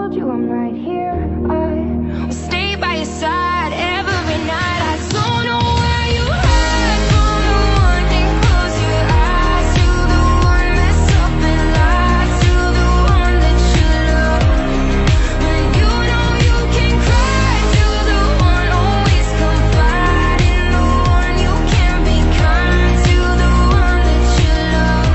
told you I'm right here. I will stay by your side every night. I don't know where you hide from the morning. Close your eyes to the one that's up and lies, to the one that you love. When you know you can cry to the one always confiding, the one you can be kind to, the one that you love.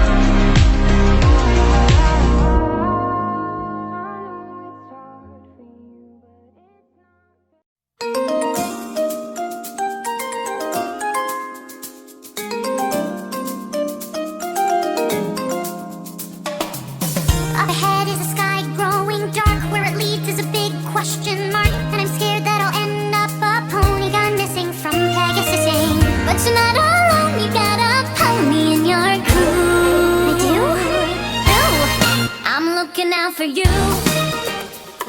Up ahead is a sky growing dark. Where it leads is a big question mark. And I'm scared that I'll end up a pony gone missing from Pegasus Inn. But you're not alone, you got a pony in your crew. I do? No, I'm looking out for you.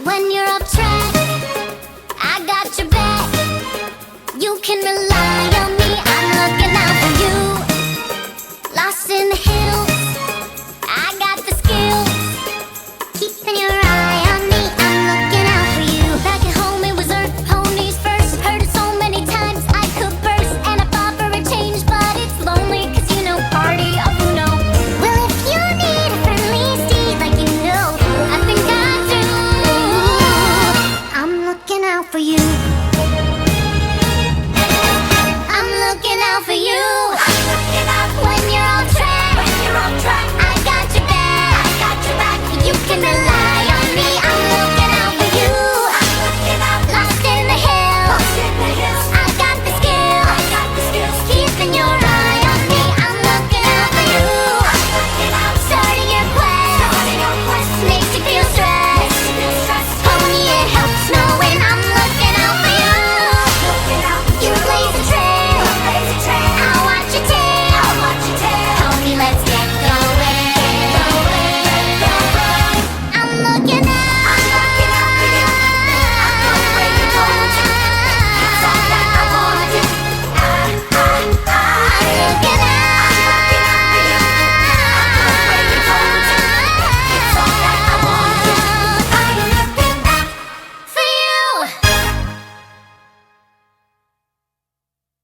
When you're off track, I got your back. You can rely on me, I'm looking out for you. Lost in the hills,